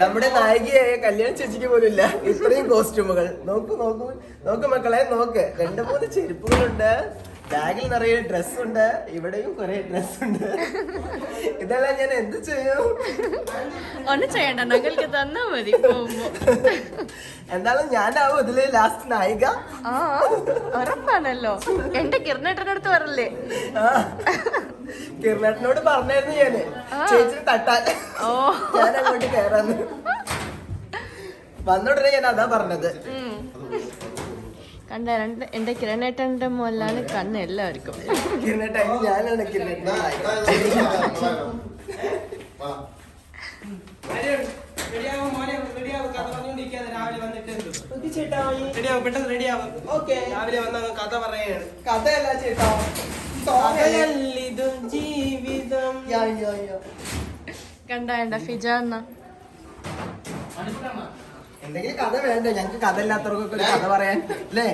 നമ്മുടെ നായികയായ കല്യാണ ചേച്ചിക്ക് പോലും ഇല്ല ഇത്രയും കോസ്റ്റ്യൂമുകൾ. നോക്കൂ നോക്കൂ നോക്ക് മക്കളെ, നോക്ക്. 2-3 ചെരുപ്പുകളുണ്ട്, ബാഗിൽ നിറയെ ഡ്രസ്സുണ്ട്, ഇവിടെയും കുറെ ഡ്രസ്സുണ്ട്. ഇതെല്ലാം ഞാൻ എന്ത് ചെയ്യും? ഒന്നും ചെയ്യണ്ട, ഞങ്ങൾക്ക് തന്നാ മതി. എന്തായാലും ഞാനാവും ഇതില് ലാസ്റ്റ് നായിക. ആ ഉറപ്പാണല്ലോ. എന്റെ കിരണേട്ടൻ്റെ അടുത്ത് പറയല്ലേ? കിരണേട്ടനോട് പറഞ്ഞായിരുന്നു ഞാന് ചേച്ചിന് തട്ടാൻ. ഞാൻ അങ്ങോട്ട് കയറാന്ന് വന്നോടനെ ഞാൻ അതാ പറഞ്ഞത്. കണ്ട എന്റെ കിരണേട്ടന്റെ മുതലാണ് കണ്ണ് എല്ലാവർക്കും. കിരണേട്ടൻ ഞാനാണ് കിരണേട്ടൻ. കഥയല്ല ചേട്ടാ, ജീവിതം. കണ്ട ഫിജ എന്ന എന്തെങ്കിലും കഥ വേണ്ട ഞങ്ങക്ക്? കഥ ഇല്ലാത്തവർക്കൊക്കെ ഒരു കഥ പറയാൻ അല്ലേ?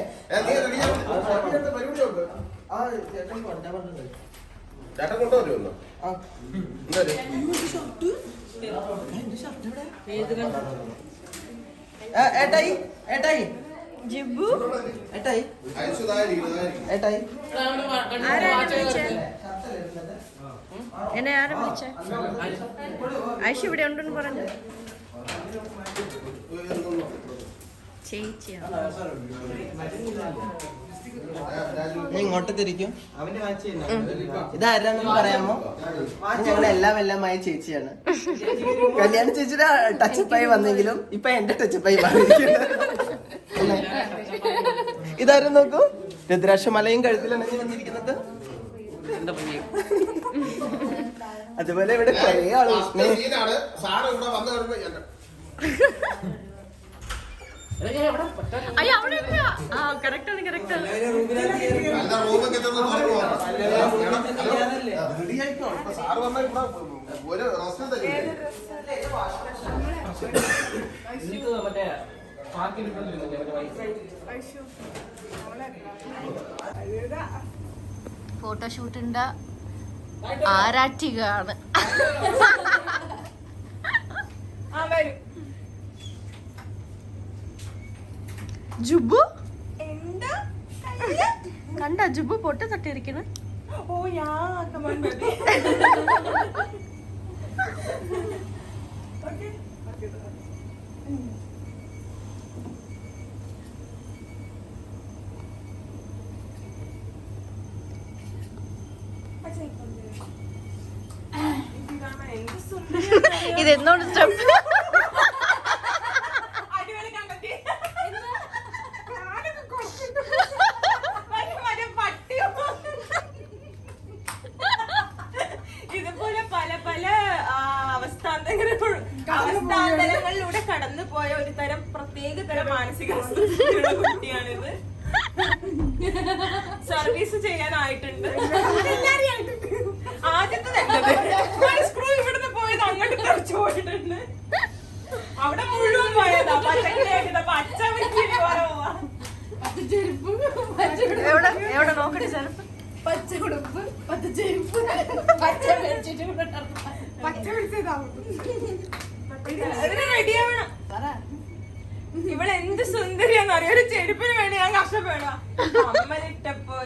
ഏട്ടായി ഏട്ടായി ജിബു ഏട്ടായി ഏട്ടായി എന്നെ ആരും വിളിച്ചേ? ഐഷ ഇവിടെ ഉണ്ടെന്ന് പറഞ്ഞു. ചേച്ചിയാണ്. ഇങ്ങോട്ട് തിരിക്കും. ഇതാരാണെന്ന് പറയാമോ? ഞങ്ങളുടെ എല്ലാമായ ചേച്ചിയാണ്. കല്യാണ ചേച്ചിയുടെ ടച്ചപ്പായി വന്നെങ്കിലും ഇപ്പൊ എന്റെ ടച്ചപ്പായി മാറിയിരിക്കുന്നത്. ഇതാരും നോക്കൂ, രുദ്രാക്ഷമലയും കഴുത്തിലണഞ്ഞു വന്നിരിക്കുന്നത്. അതുപോലെ ഇവിടെ കുറേ ആള് ഫോട്ടോഷൂട്ടിന്റെ ആരാറ്റികാണ്. ജുബു കണ്ട ജുബു പൊട്ട് തട്ടിയിരിക്കണ. ഇതെന്നോട് സ്റ്റെപ്പ് ഇതുപോലെ പല പല അവസ്ഥാന്തരങ്ങളിലൂടെ കടന്നു പോയ ഒരു തരം പ്രത്യേക തരം മാനസിക കുട്ടിയാണിത്. സർവീസ് ചെയ്യാനായിട്ടുണ്ട്. ആദ്യത്തെ സ്ക്രൂ ഇവിടുന്ന് പോയത് അങ്ങോട്ട് തെറിച്ചു പോയിട്ടുണ്ട്. അവിടെ മുഴുവൻ പോയതാ പച്ചക്കറിയായിട്ട്. പച്ച എവിടെ നോക്കട്ടെ ചെറുപ്പം. പച്ച ഉടുപ്പ്, പച്ച ചെരുപ്പ്, പച്ച റെഡിയാവണം. ഇവളെന്ത് സുന്ദരിയാന്നറിയോ? ഒരു ചെരുപ്പിന് വേണ്ടി ഞാൻ കഷ്ടപ്പെടാം. അമ്മലിട്ടപ്പോ